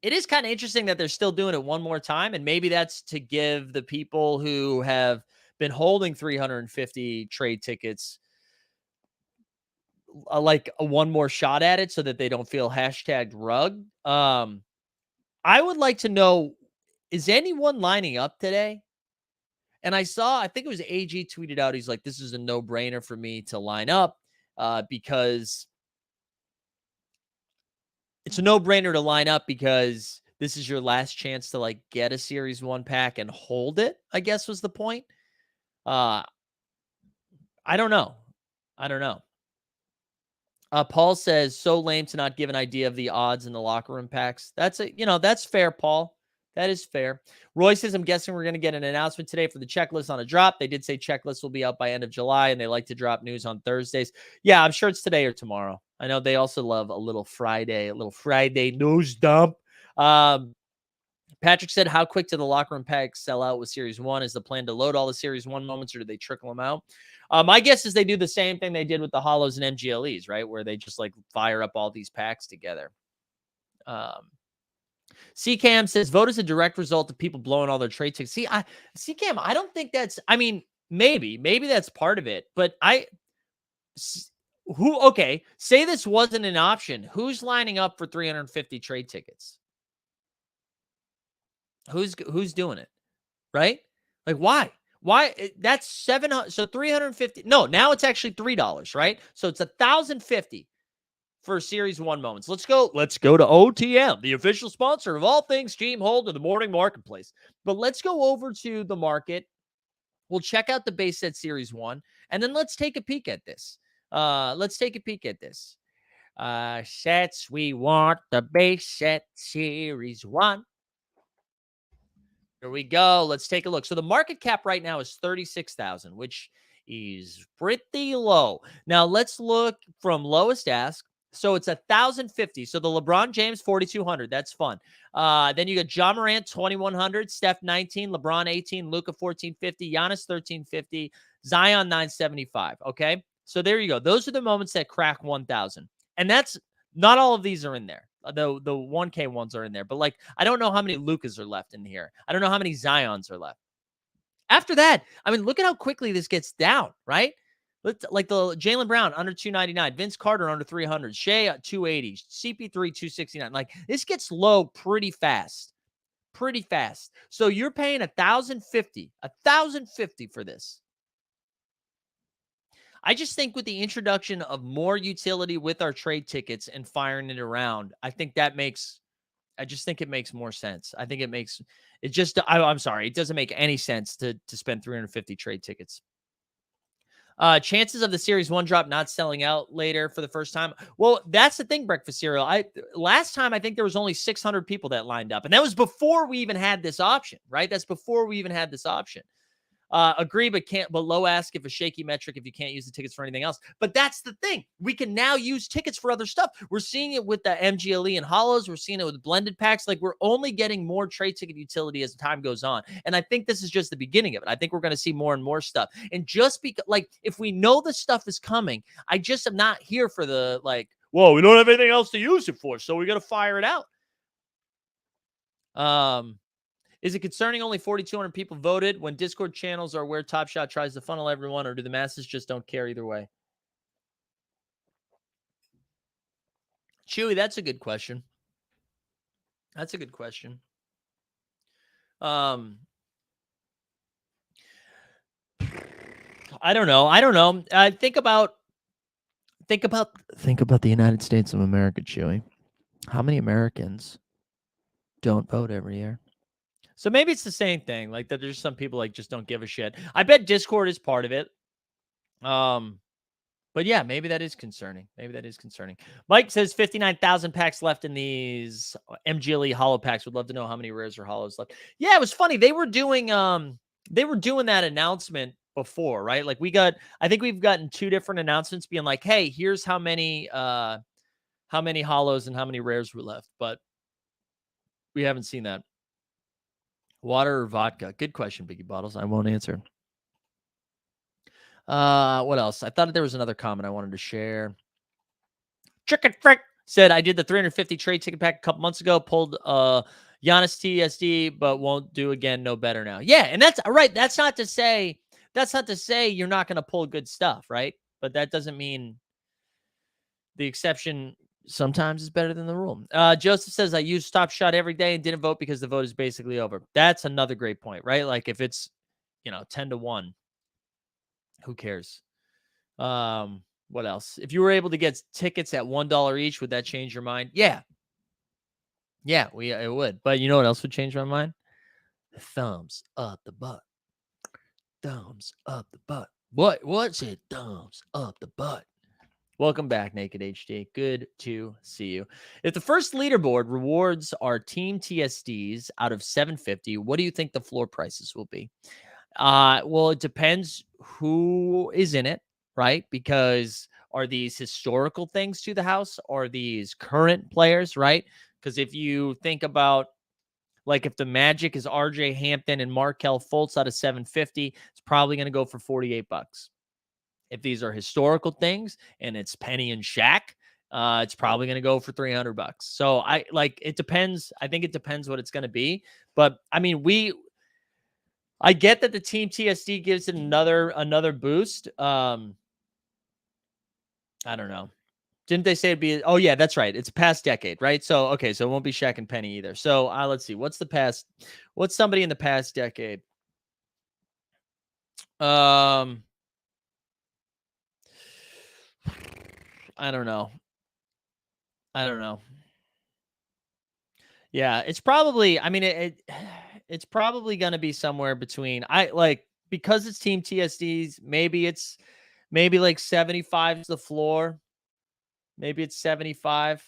it is kind of interesting that they're still doing it one more time. And maybe that's to give the people who have been holding 350 trade tickets like a one more shot at it so that they don't feel #rug. I would like to know, is anyone lining up today? And I think it was AG tweeted out, he's like, this is a no-brainer for me to line up because it's a no-brainer to line up because this is your last chance to like get a Series 1 pack and hold it, I guess was the point. I don't know. Paul says, so lame to not give an idea of the odds in the locker room packs. That's fair, Paul. That is fair. Roy says, I'm guessing we're going to get an announcement today for the checklist on a drop. They did say checklists will be out by end of July, and they like to drop news on Thursdays. Yeah, I'm sure it's today or tomorrow. I know they also love a little Friday news dump. Patrick said, how quick do the locker room packs sell out with Series 1? Is the plan to load all the Series 1 moments, or do they trickle them out? My guess is they do the same thing they did with the Holos and MGLEs, right? Where they just like fire up all these packs together. CCAM says, vote is a direct result of people blowing all their trade tickets. CCAM, I don't think that's, I mean, maybe that's part of it, but okay, say this wasn't an option. Who's lining up for 350 trade tickets? Who's doing it, right? Like, why? That's 700. So 350. No, now it's actually $3, right? So it's 1,050 for Series 1 moments. Let's go to OTM, the official sponsor of all things Team Hold of the Morning Marketplace. But let's go over to the market. We'll check out the base set Series 1, and then let's take a peek at this. Sets, we want the base set Series 1. Here we go. Let's take a look. So the market cap right now is 36,000, which is pretty low. Now let's look from lowest ask. So it's 1,050. So the LeBron James 4,200. That's fun. Then you got Ja Morant 2,100, Steph 19, LeBron 18, Luka 1,450, Giannis 1,350, Zion 975. Okay, so there you go. Those are the moments that crack 1,000, and that's not all of these are in there. The 1K ones are in there, but like I don't know how many Lukas are left in here. I don't know how many Zions are left. After that, I mean, look at how quickly this gets down, right? Like the Jaylen Brown under 299, Vince Carter under 300, Shea at 280, CP3 269. Like this gets low pretty fast. So you're paying 1,050 for this. I just think with the introduction of more utility with our trade tickets and firing it around, I just think it makes more sense. I think I'm sorry. It doesn't make any sense to spend 350 trade tickets. Chances of the Series 1 drop not selling out later for the first time. Well, that's the thing, Breakfast Cereal. Last time, I think there was only 600 people that lined up. And that was before we even had this option, right? That's before we even had this option. Agree, but low ask if a shaky metric if you can't use the tickets for anything else. But that's the thing. We can now use tickets for other stuff. We're seeing it with the MGLE and Holos. We're seeing it with blended packs. Like we're only getting more trade ticket utility as time goes on. And I think this is just the beginning of it. I think we're going to see more and more stuff. And just because, like, if we know the stuff is coming, I just am not here for the like, whoa, we don't have anything else to use it for, so we got to fire it out. Is it concerning only 4,200 people voted when Discord channels are where Top Shot tries to funnel everyone, or do the masses just don't care either way? Chewy, that's a good question. I don't know. Think about the United States of America, Chewy. How many Americans don't vote every year? So maybe it's the same thing, like that there's some people like just don't give a shit. I bet Discord is part of it. But yeah, maybe that is concerning. Mike says 59,000 packs left in these MGLE holo packs. Would love to know how many rares or holos left. Yeah, it was funny. They were doing that announcement before, right? Like I think we've gotten two different announcements being like, hey, here's how many holos and how many rares were left, but we haven't seen that. Water or vodka? Good question, Biggie Bottles. I won't answer. What else? I thought there was another comment I wanted to share. Chicken Frick said, I did the 350 trade ticket pack a couple months ago, pulled Giannis TSD, but won't do again. No better now. Yeah, and that's right. That's not to say you're not going to pull good stuff, right? But that doesn't mean the exception sometimes is better than the rule. Joseph says, I use Top Shot every day and didn't vote because the vote is basically over. That's another great point, right? Like if it's 10-1. Who cares? What else? If you were able to get tickets at $1 each, would that change your mind? Yeah. Yeah, it would. But you know what else would change my mind? Thumbs up the butt. Thumbs up the butt. What's it? Thumbs up the butt. Welcome back, Naked HD. Good to see you. If the first leaderboard rewards our team TSDs out of 750, what do you think the floor prices will be? Well, it depends who is in it, right? Because are these historical things to the house? Are these current players, right? Because if you think about, like, if the Magic is RJ Hampton and Markelle Fultz out of 750, it's probably going to go for $48. If these are historical things and it's Penny and Shaq, it's probably going to go for $300. So it depends. I think it depends what it's going to be. But I mean, I get that the team TSD gives it another boost. I don't know. Didn't they say it'd be? Oh yeah, that's right. It's past decade, right? So okay, so it won't be Shaq and Penny either. So let's see. What's somebody in the past decade? I don't know. Yeah, it's probably. I mean, it's probably going to be somewhere between. Because it's team TSDs. Maybe like 75 is the floor. Maybe it's 75.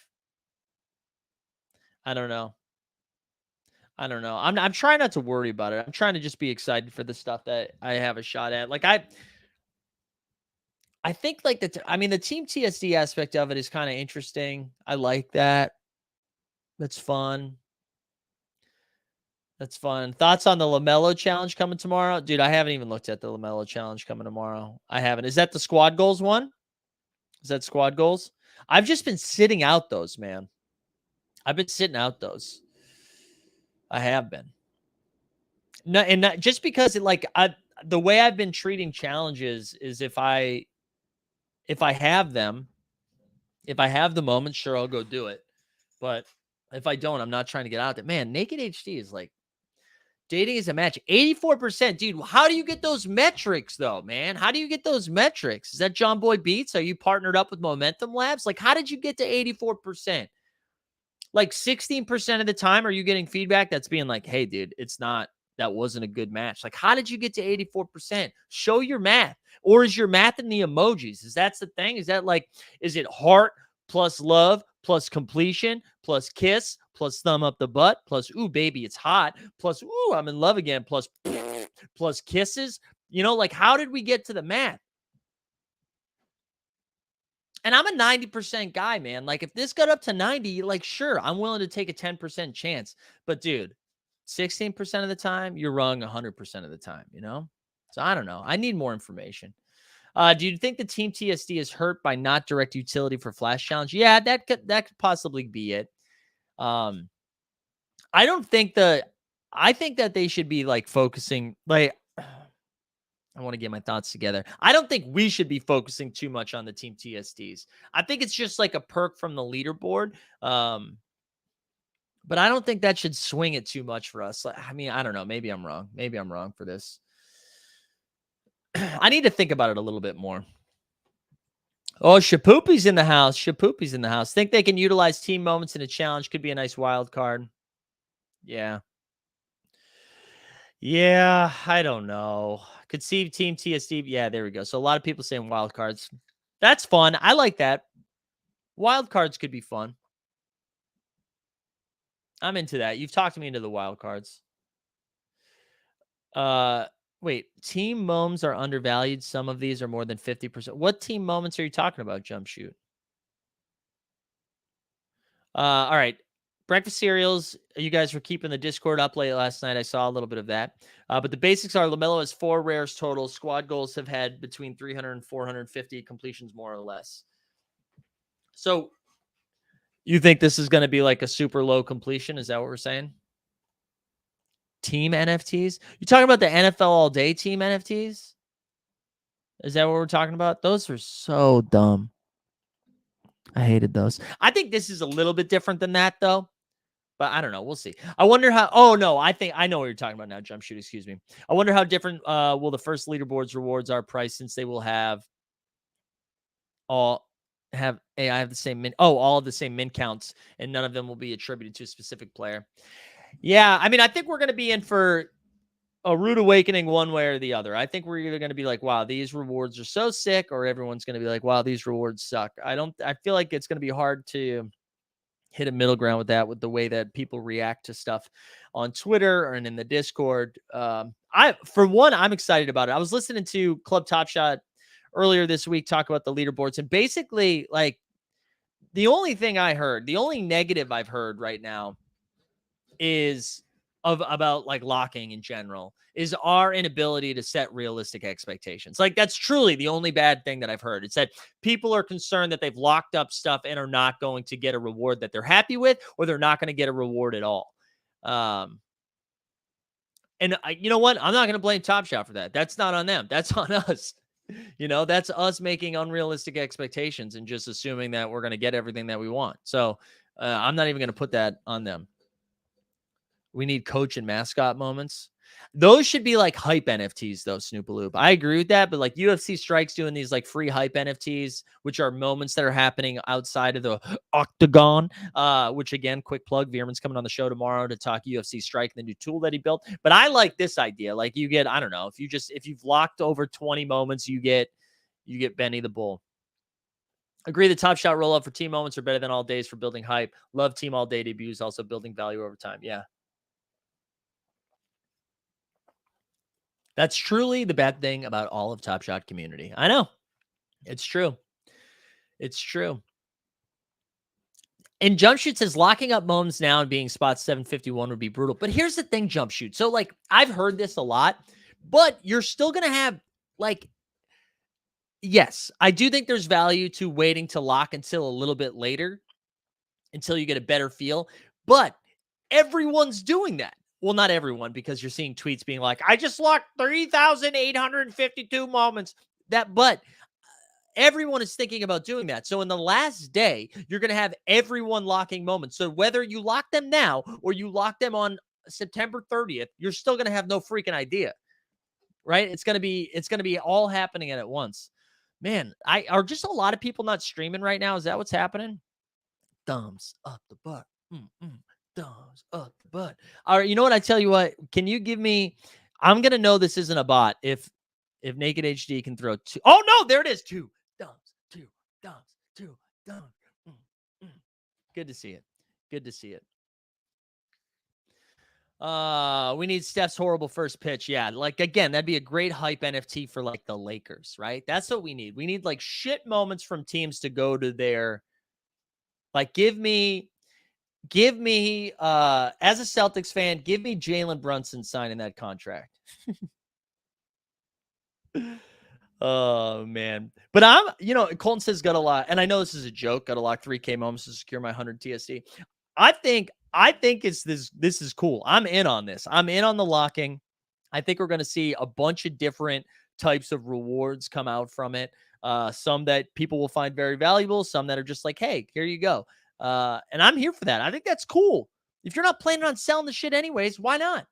I don't know. I'm trying not to worry about it. I'm trying to just be excited for the stuff that I have a shot at. Like I think like the team TSD aspect of it is kind of interesting. I like that. That's fun. Thoughts on the LaMelo challenge coming tomorrow? Dude, I haven't even looked at the LaMelo challenge coming tomorrow. I haven't. Is that the squad goals one? Is that squad goals? I've just been sitting out those, man. I've been sitting out those. I have been. No, and not just because the way I've been treating challenges is if I have them, if I have the moment, sure, I'll go do it. But if I don't, I'm not trying to get out there. Man, Naked HD is like dating is a match. 84%. Dude, how do you get those metrics though, man? How do you get those metrics? Is that John Boy Beats? Are you partnered up with Momentum Labs? Like, how did you get to 84%? Like 16% of the time, are you getting feedback that's being like, hey, dude, that wasn't a good match. Like, how did you get to 84%? Show your math. Or is your math in the emojis? Is that the thing? Is it heart plus love plus completion plus kiss plus thumb up the butt plus, ooh, baby, it's hot plus, ooh, I'm in love again plus plus kisses? Like, how did we get to the math? And I'm a 90% guy, man. Like, if this got up to 90, like, sure, I'm willing to take a 10% chance. But, dude, 16% of the time, you're wrong 100% of the time, So, I don't know. I need more information. Do you think the team TSD is hurt by not direct utility for Flash Challenge? Yeah, that could possibly be it. I think that they should be, like, focusing, like, I want to get my thoughts together. I don't think we should be focusing too much on the team TSDs. I think it's just like a perk from the leaderboard. But I don't think that should swing it too much for us. I mean, I don't know. Maybe I'm wrong. Maybe I'm wrong for this. I need to think about it a little bit more. Oh, Shapoopy's in the house. Think they can utilize team moments in a challenge. Could be a nice wild card. Yeah. Yeah, I don't know. Could see team TSD. Yeah, there we go. So a lot of people saying wild cards. That's fun. I like that. Wild cards could be fun. I'm into that. You've talked me into the wild cards. Wait, team moments are undervalued. Some of these are more than 50%. What team moments are you talking about, Jump Shoot? All right. Breakfast cereals. You guys were keeping the Discord up late last night. I saw a little bit of that. But the basics are LaMelo has 4 rares total. Squad goals have had between 300 and 450 completions, more or less. So you think this is going to be like a super low completion? Is that what we're saying? Team NFTs? You talking about the NFL all day team NFTs? Is that what we're talking about? Those are so dumb. I hated those. I think this is a little bit different than that, though. But I don't know. We'll see. I wonder how. Oh no, I think I know what you're talking about now. Jump shoot. Excuse me. I wonder how different will the first leaderboards rewards are priced, since they will have all have hey, I have the same min. Oh, all of the same min counts, and none of them will be attributed to a specific player. Yeah, I mean, I think we're going to be in for a rude awakening one way or the other. I think we're either going to be like, wow, these rewards are so sick, or everyone's going to be like, wow, these rewards suck. I feel like it's going to be hard to hit a middle ground with that, with the way that people react to stuff on Twitter and in the Discord. For one, I'm excited about it. I was listening to Club Top Shot earlier this week talk about the leaderboards, and basically, like, the only thing I heard, the only negative I've heard right now is about like locking in general is our inability to set realistic expectations. Like, that's truly the only bad thing that I've heard. It's that people are concerned that they've locked up stuff and are not going to get a reward that they're happy with, or they're not going to get a reward at all. You know what? I'm not going to blame Top Shot for that. That's not on them. That's on us. That's us making unrealistic expectations and just assuming that we're going to get everything that we want. So I'm not even going to put that on them. We need coach and mascot moments. Those should be like hype NFTs, though, Snoopaloop. I agree with that, but like UFC Strike's doing these like free hype NFTs, which are moments that are happening outside of the octagon. Which, again, quick plug, Veerman's coming on the show tomorrow to talk UFC Strike, the new tool that he built. But I like this idea. Like, you get, I don't know, if you've locked over 20 moments, you get Benny the Bull. Agree the Top Shot rollout for team moments are better than all days for building hype. Love team all day debuts, also building value over time. Yeah. That's truly the bad thing about all of Top Shot community. I know. It's true. It's true. And Jump Shoot says locking up moments now and being spot 751 would be brutal. But here's the thing, Jump Shoot. So, like, I've heard this a lot, but you're still going to have, like, yes, I do think there's value to waiting to lock until a little bit later, until you get a better feel. But everyone's doing that. Well, not everyone, because you're seeing tweets being like, I just locked 3,852 moments. But everyone is thinking about doing that. So in the last day, you're going to have everyone locking moments. So whether you lock them now or you lock them on September 30th, you're still going to have no freaking idea, right? It's going to be all happening at once. Man, are just a lot of people not streaming right now? Is that what's happening? Thumbs up the butt. Thumbs up the butt. All right, you know what? I tell you what. Can you give me? I'm gonna know this isn't a bot if Naked HD can throw two. Oh no, there it is. Two thumbs. Good to see it. Good to see it. We need Steph's horrible first pitch. Yeah, like, again, that'd be a great hype NFT for like the Lakers, right? That's what we need. We need like shit moments from teams to go to their. Like, give me as a Celtics fan, give me Jalen Brunson signing that contract. Oh man. But Colton says got a lot, and I know this is a joke, got to lock 3K moments to secure my 100 TSD. I think it's this is cool. I'm in on this. I'm in on the locking. I think we're going to see a bunch of different types of rewards come out from it. Some that people will find very valuable, some that are just like, hey, here you go. And I'm here for that. I think that's cool. If you're not planning on selling the shit anyways, why not?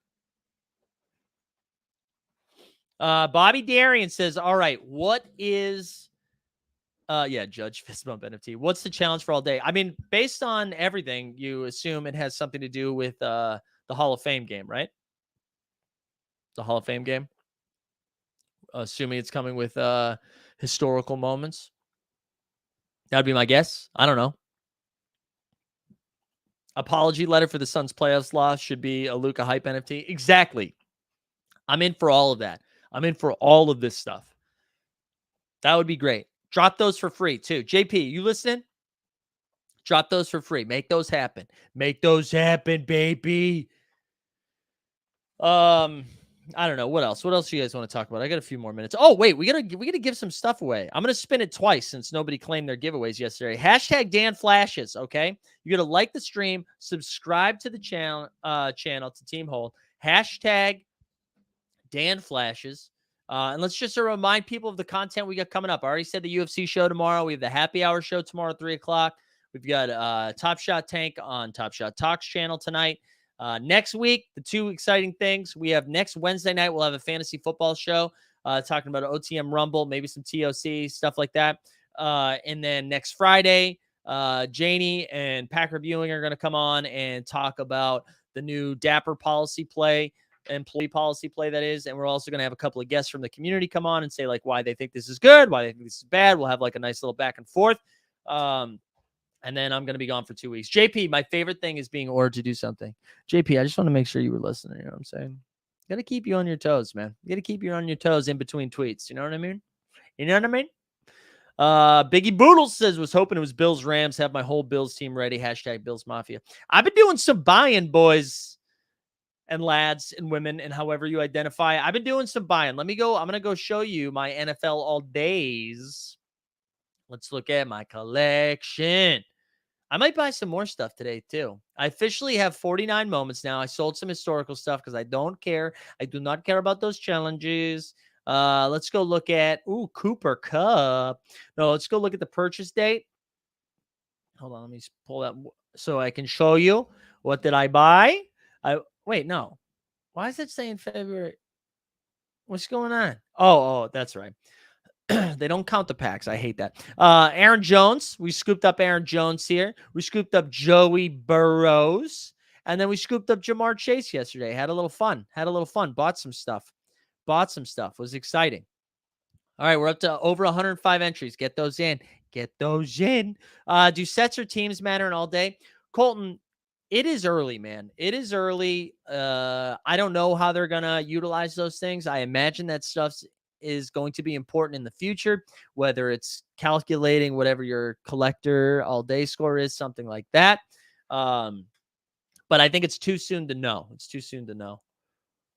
Bobby Darian says, all right, what is Judge Fist Bump NFT. What's the challenge for all day? I mean, based on everything, you assume it has something to do with the Hall of Fame game, right? The Hall of Fame game. Assuming it's coming with historical moments. That'd be my guess. I don't know. Apology letter for the Suns playoffs loss should be a Luka hype NFT. Exactly. I'm in for all of that. I'm in for all of this stuff. That would be great. Drop those for free too. JP, you listening? Drop those for free. Make those happen. Make those happen, baby. I don't know. What else? What else do you guys want to talk about? I got a few more minutes. Oh, wait, we gotta give some stuff away. I'm gonna spin it twice since nobody claimed their giveaways yesterday. Hashtag Dan Flashes. Okay. You gotta like the stream, subscribe to the channel to Team Hold. Hashtag Dan Flashes. And let's just remind people of the content we got coming up. I already said the UFC show tomorrow. We have the happy hour show tomorrow at 3:00. We've got Top Shot Tank on Top Shot Talks channel tonight. Next week, the two exciting things. We have next Wednesday night, we'll have a fantasy football show talking about OTM Rumble, maybe some TOC, stuff like that. And then next Friday, Janie and Pack Reviewing are going to come on and talk about the new Dapper policy play, employee policy play that is. And we're also going to have a couple of guests from the community come on and say like why they think this is good, why they think this is bad. We'll have like a nice little back and forth. And then I'm going to be gone for 2 weeks. JP, my favorite thing is being ordered to do something. JP, I just want to make sure you were listening. You know what I'm saying? Got to keep you on your toes, man. You got to keep you on your toes in between tweets. You know what I mean? You know what I mean? Biggie Boodles says, was hoping it was Bills Rams. Have my whole Bills team ready. Hashtag Bills Mafia. I've been doing some buying, boys and lads and women, and however you identify. I've been doing some buying. Let me go. I'm going to go show you my NFL all days. Let's look at my collection. I might buy some more stuff today, too. I officially have 49 moments now. I sold some historical stuff because I don't care. I do not care about those challenges. Let's go look at, Cooper Kupp. No, let's go look at the purchase date. Hold on, let me pull that so I can show you. What did I buy? Wait, no. Why is it saying February? What's going on? Oh, that's right. They don't count the packs. I hate that. Aaron Jones. We scooped up Aaron Jones here. We scooped up Joey Burrows. And then we scooped up Jamar Chase yesterday. Had a little fun. Bought some stuff. Was exciting. All right, we're up to over 105 entries. Get those in. Do sets or teams matter in all day? Colton, it is early, man. It is early. I don't know how they're going to utilize those things. I imagine that stuff is going to be important in the future, whether it's calculating whatever your collector all day score is, something like that. But I think it's too soon to know.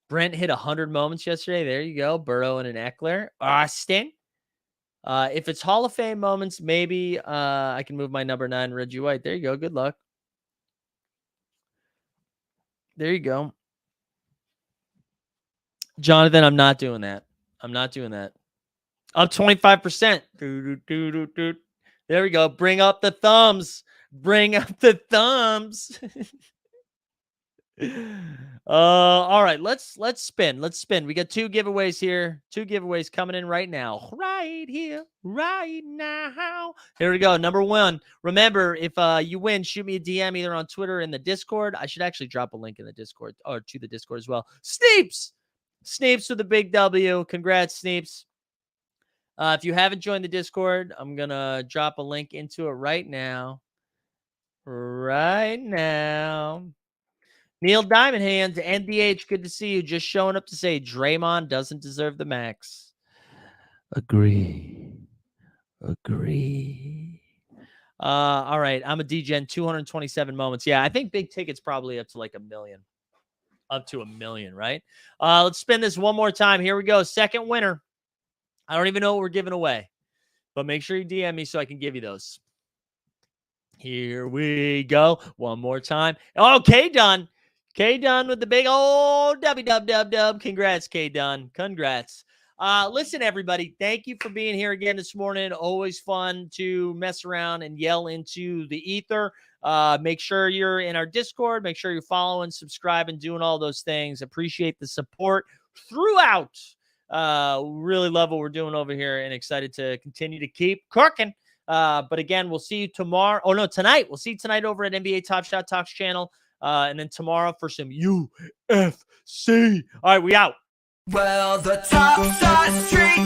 Brent hit 100 moments yesterday. There you go. Burrow and an Eckler. Austin. If it's Hall of Fame moments, maybe I can move my number 9, Reggie White. There you go. Good luck. There you go. Jonathan, I'm not doing that. Up 25%. There we go. Bring up the thumbs. All right, let's spin. We got 2 giveaways here. 2 giveaways coming in right now. Right here, right now. Here we go. Number 1. Remember, if you win, shoot me a DM either on Twitter or in the Discord. I should actually drop a link in the Discord or to the Discord as well. Sneeps with a big W. Congrats, Sneeps. If you haven't joined the Discord, I'm going to drop a link into it right now. Neil Diamond Hands, NDH, good to see you. Just showing up to say Draymond doesn't deserve the max. Agree. All right, I'm a DGen, 227 moments. Yeah, I think big ticket's probably up to like $1 million. Up to $1 million, right? Let's spin this one more time. Here we go. Second winner. I don't even know what we're giving away, but make sure you DM me so I can give you those. Here we go. One more time. Oh, K-Dunn. K-Dunn with the big old W. Congrats, K-Dunn. Congrats. Listen, everybody, thank you for being here again this morning. Always fun to mess around and yell into the ether. Make sure you're in our Discord. Make sure you're following, subscribing, doing all those things. Appreciate the support throughout. Really love what we're doing over here and excited to continue to keep cooking. But again, we'll see you tomorrow. Oh, no, tonight. We'll see you tonight over at NBA Top Shot Talks channel. And then tomorrow for some UFC. All right, we out. Well, the top shot streak